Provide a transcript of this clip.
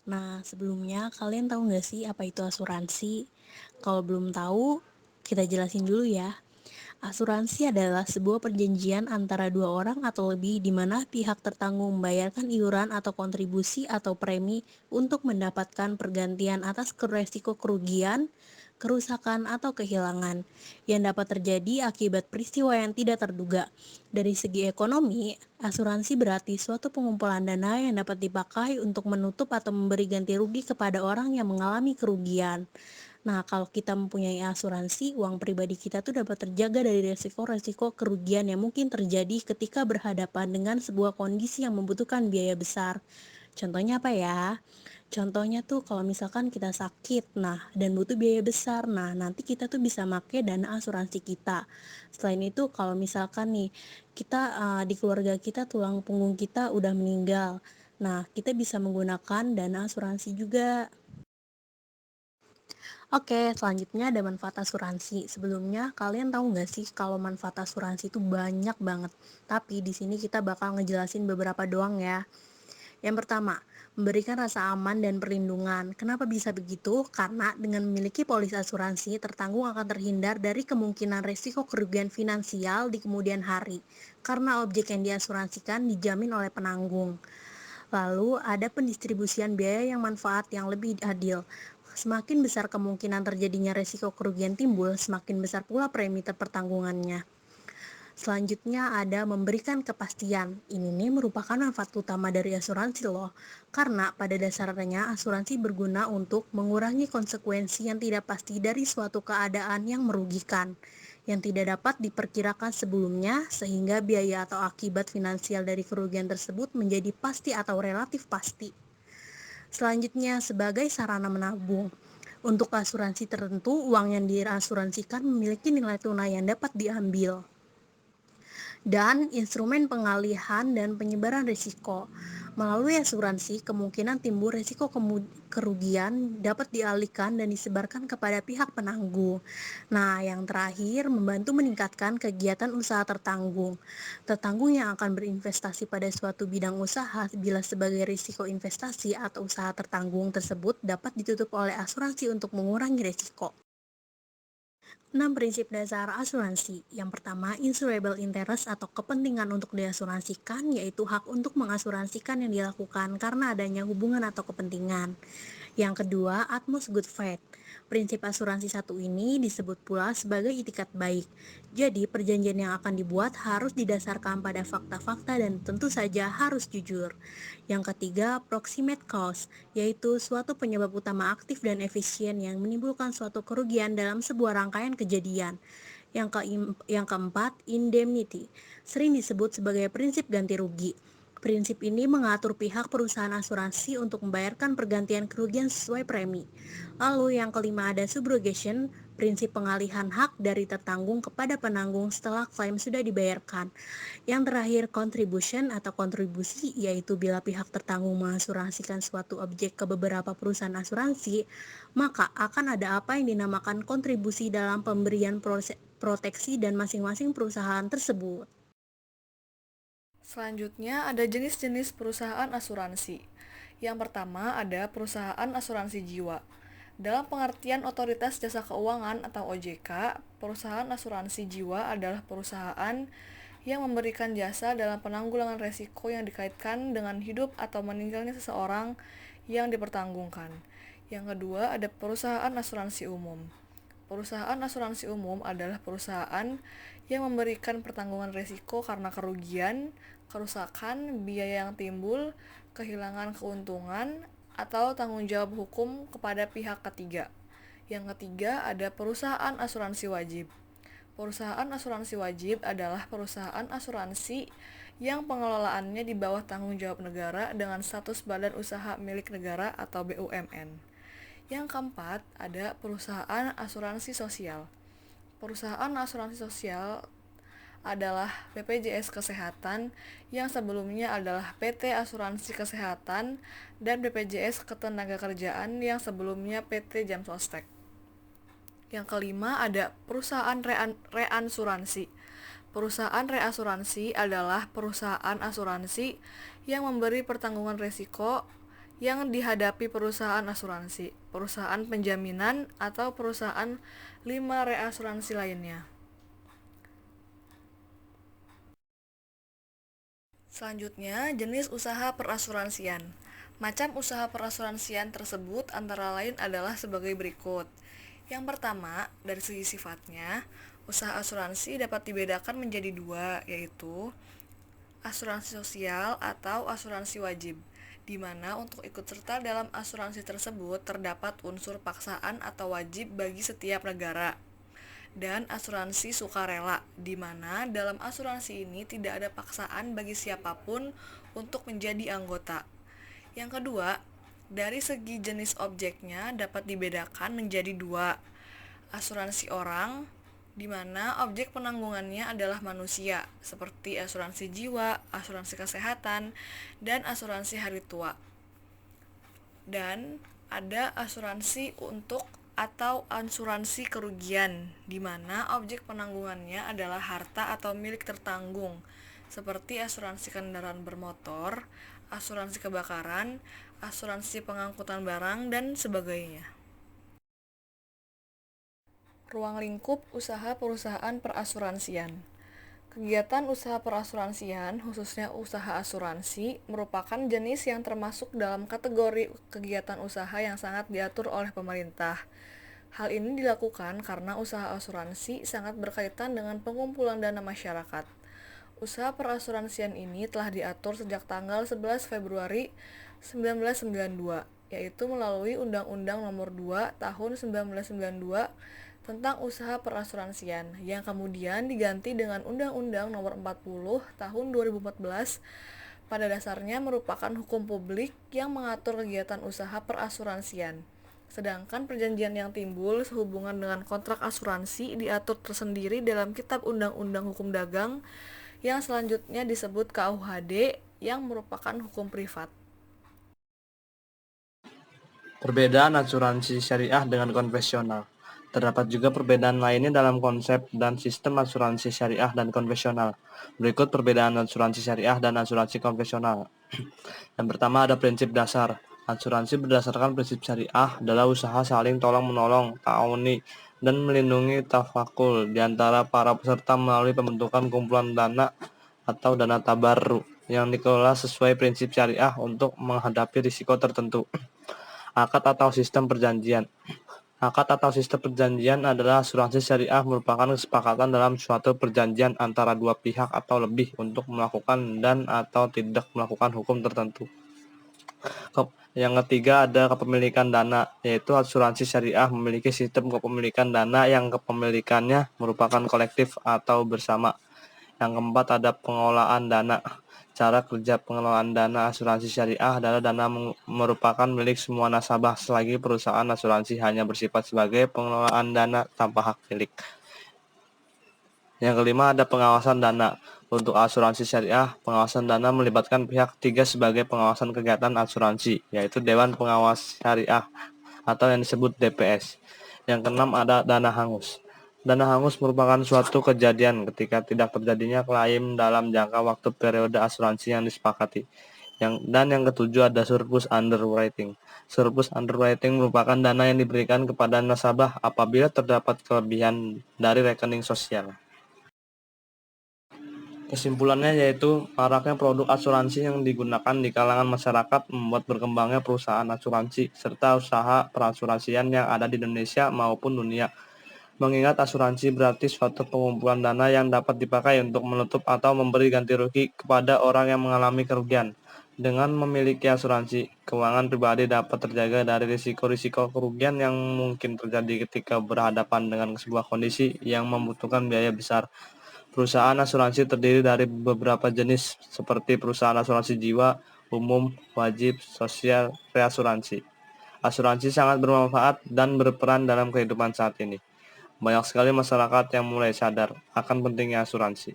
Nah, sebelumnya kalian tahu nggak sih apa itu asuransi? Kalau belum tahu, kita jelasin dulu ya. Asuransi adalah sebuah perjanjian antara dua orang atau lebih di mana pihak tertanggung membayarkan iuran atau kontribusi atau premi untuk mendapatkan pergantian atas resiko kerugian, kerusakan, atau kehilangan yang dapat terjadi akibat peristiwa yang tidak terduga. Dari segi ekonomi, asuransi berarti suatu pengumpulan dana yang dapat dipakai untuk menutup atau memberi ganti rugi kepada orang yang mengalami kerugian. Nah, kalau kita mempunyai asuransi, uang pribadi kita tuh dapat terjaga dari resiko-resiko kerugian yang mungkin terjadi ketika berhadapan dengan sebuah kondisi yang membutuhkan biaya besar. Contohnya apa ya? Contohnya tuh kalau misalkan kita sakit, nah dan butuh biaya besar, nah nanti kita tuh bisa pakai dana asuransi kita. Selain itu kalau misalkan nih kita di keluarga kita tulang punggung kita udah meninggal, nah kita bisa menggunakan dana asuransi juga. Oke, selanjutnya ada manfaat asuransi. Sebelumnya, kalian tahu nggak sih kalau manfaat asuransi itu banyak banget. Tapi di sini kita bakal ngejelasin beberapa doang ya. Yang pertama, memberikan rasa aman dan perlindungan. Kenapa bisa begitu? Karena dengan memiliki polis asuransi, tertanggung akan terhindar dari kemungkinan resiko kerugian finansial di kemudian hari. Karena objek yang diasuransikan dijamin oleh penanggung. Lalu ada pendistribusian biaya yang manfaat yang lebih adil. Semakin besar kemungkinan terjadinya resiko kerugian timbul, semakin besar pula premi terpertanggungannya. Selanjutnya ada memberikan kepastian. Ini nih merupakan manfaat utama dari asuransi loh. Karena pada dasarnya asuransi berguna untuk mengurangi konsekuensi yang tidak pasti dari suatu keadaan yang merugikan, yang tidak dapat diperkirakan sebelumnya, sehingga biaya atau akibat finansial dari kerugian tersebut menjadi pasti atau relatif pasti. Selanjutnya sebagai sarana menabung. Untuk asuransi tertentu, uang yang diasuransikan memiliki nilai tunai yang dapat diambil dan instrumen pengalihan dan penyebaran risiko. Melalui asuransi, kemungkinan timbul risiko kerugian dapat dialihkan dan disebarkan kepada pihak penanggung. Nah, yang terakhir, membantu meningkatkan kegiatan usaha tertanggung. Tertanggung yang akan berinvestasi pada suatu bidang usaha bila sebagai risiko investasi atau usaha tertanggung tersebut dapat ditutup oleh asuransi untuk mengurangi risiko. 6 prinsip dasar asuransi. Yang pertama, insurable interest atau kepentingan untuk diasuransikan, yaitu hak untuk mengasuransikan yang dilakukan karena adanya hubungan atau kepentingan. Yang kedua, utmost good faith. Prinsip asuransi satu ini disebut pula sebagai itikat baik. Jadi, perjanjian yang akan dibuat harus didasarkan pada fakta-fakta dan tentu saja harus jujur. Yang ketiga, proximate cause, yaitu suatu penyebab utama aktif dan efisien yang menimbulkan suatu kerugian dalam sebuah rangkaian kejadian. Yang keempat, indemnity, sering disebut sebagai prinsip ganti rugi. Prinsip ini mengatur pihak perusahaan asuransi untuk membayarkan pergantian kerugian sesuai premi. Lalu yang kelima ada subrogation, prinsip pengalihan hak dari tertanggung kepada penanggung setelah klaim sudah dibayarkan. Yang terakhir contribution atau kontribusi, yaitu bila pihak tertanggung mengasuransikan suatu objek ke beberapa perusahaan asuransi, maka akan ada apa yang dinamakan kontribusi dalam pemberian proteksi dan masing-masing perusahaan tersebut. Selanjutnya ada jenis-jenis perusahaan asuransi. Yang pertama ada perusahaan asuransi jiwa. Dalam pengertian Otoritas Jasa Keuangan atau OJK, perusahaan asuransi jiwa adalah perusahaan yang memberikan jasa dalam penanggulangan resiko yang dikaitkan dengan hidup atau meninggalnya seseorang yang dipertanggungkan. Yang kedua ada perusahaan asuransi umum. Perusahaan asuransi umum adalah perusahaan yang memberikan pertanggungan risiko karena kerugian, kerusakan, biaya yang timbul, kehilangan keuntungan, atau tanggung jawab hukum kepada pihak ketiga. Yang ketiga ada perusahaan asuransi wajib. Perusahaan asuransi wajib adalah perusahaan asuransi yang pengelolaannya di bawah tanggung jawab negara dengan status badan usaha milik negara atau BUMN. Yang keempat, ada perusahaan asuransi sosial. Perusahaan asuransi sosial adalah BPJS Kesehatan yang sebelumnya adalah PT Asuransi Kesehatan dan BPJS Ketenagakerjaan yang sebelumnya PT Jam Sostek. Yang kelima ada perusahaan reansuransi. Perusahaan reasuransi adalah perusahaan asuransi yang memberi pertanggungan risiko yang dihadapi perusahaan asuransi, perusahaan penjaminan, atau perusahaan 5 reasuransi lainnya. Selanjutnya, jenis usaha perasuransian. Macam usaha perasuransian tersebut antara lain adalah sebagai berikut. Yang pertama, dari segi sifatnya, usaha asuransi dapat dibedakan menjadi dua, yaitu asuransi sosial atau asuransi wajib, di mana untuk ikut serta dalam asuransi tersebut terdapat unsur paksaan atau wajib bagi setiap negara. Dan asuransi sukarela, di mana dalam asuransi ini tidak ada paksaan bagi siapapun untuk menjadi anggota. Yang kedua, dari segi jenis objeknya dapat dibedakan menjadi dua. Asuransi orang, di mana objek penanggungannya adalah manusia, seperti asuransi jiwa, asuransi kesehatan, dan asuransi hari tua. Dan ada asuransi untuk atau asuransi kerugian, di mana objek penanggungannya adalah harta atau milik tertanggung, seperti asuransi kendaraan bermotor, asuransi kebakaran, asuransi pengangkutan barang, dan sebagainya. Ruang lingkup usaha perusahaan perasuransian. Kegiatan usaha perasuransian, khususnya usaha asuransi, merupakan jenis yang termasuk dalam kategori kegiatan usaha yang sangat diatur oleh pemerintah. Hal ini dilakukan karena usaha asuransi sangat berkaitan dengan pengumpulan dana masyarakat. Usaha perasuransian ini telah diatur sejak tanggal 11 Februari 1992, yaitu melalui Undang-Undang Nomor 2 Tahun 1992 tentang usaha perasuransian, yang kemudian diganti dengan Undang-Undang Nomor 40 Tahun 2014. Pada dasarnya merupakan hukum publik yang mengatur kegiatan usaha perasuransian. Sedangkan perjanjian yang timbul sehubungan dengan kontrak asuransi diatur tersendiri dalam Kitab Undang-Undang Hukum Dagang yang selanjutnya disebut KUHD, yang merupakan hukum privat. Perbedaan asuransi syariah dengan konvensional. Terdapat juga perbedaan lainnya dalam konsep dan sistem asuransi syariah dan konvensional. Berikut perbedaan asuransi syariah dan asuransi konvensional. Yang pertama ada prinsip dasar. Asuransi berdasarkan prinsip syariah adalah usaha saling tolong-menolong, ta'awuni, dan melindungi tafakul di antara para peserta melalui pembentukan kumpulan dana atau dana tabarru yang dikelola sesuai prinsip syariah untuk menghadapi risiko tertentu. Akad atau sistem perjanjian. Akad atau sistem perjanjian adalah asuransi syariah merupakan kesepakatan dalam suatu perjanjian antara dua pihak atau lebih untuk melakukan dan atau tidak melakukan hukum tertentu. Yang ketiga ada kepemilikan dana, yaitu asuransi syariah memiliki sistem kepemilikan dana yang kepemilikannya merupakan kolektif atau bersama. Yang keempat ada pengelolaan dana. Cara kerja pengelolaan dana asuransi syariah adalah dana merupakan milik semua nasabah selagi perusahaan asuransi hanya bersifat sebagai pengelolaan dana tanpa hak milik. Yang kelima ada pengawasan dana. Untuk asuransi syariah, pengawasan dana melibatkan pihak ketiga sebagai pengawasan kegiatan asuransi, yaitu Dewan Pengawas Syariah atau yang disebut DPS. Yang keenam ada dana hangus. Dana hangus merupakan suatu kejadian ketika tidak terjadinya klaim dalam jangka waktu periode asuransi yang disepakati. Yang ketujuh ada surplus underwriting. Surplus underwriting merupakan dana yang diberikan kepada nasabah apabila terdapat kelebihan dari rekening sosial. Kesimpulannya yaitu maraknya produk asuransi yang digunakan di kalangan masyarakat membuat berkembangnya perusahaan asuransi serta usaha perasuransian yang ada di Indonesia maupun dunia. Mengingat asuransi berarti suatu pengumpulan dana yang dapat dipakai untuk menutup atau memberi ganti rugi kepada orang yang mengalami kerugian. Dengan memiliki asuransi, keuangan pribadi dapat terjaga dari risiko-risiko kerugian yang mungkin terjadi ketika berhadapan dengan sebuah kondisi yang membutuhkan biaya besar. Perusahaan asuransi terdiri dari beberapa jenis, seperti perusahaan asuransi jiwa, umum, wajib, sosial, reasuransi. Asuransi sangat bermanfaat dan berperan dalam kehidupan saat ini. Banyak sekali masyarakat yang mulai sadar akan pentingnya asuransi.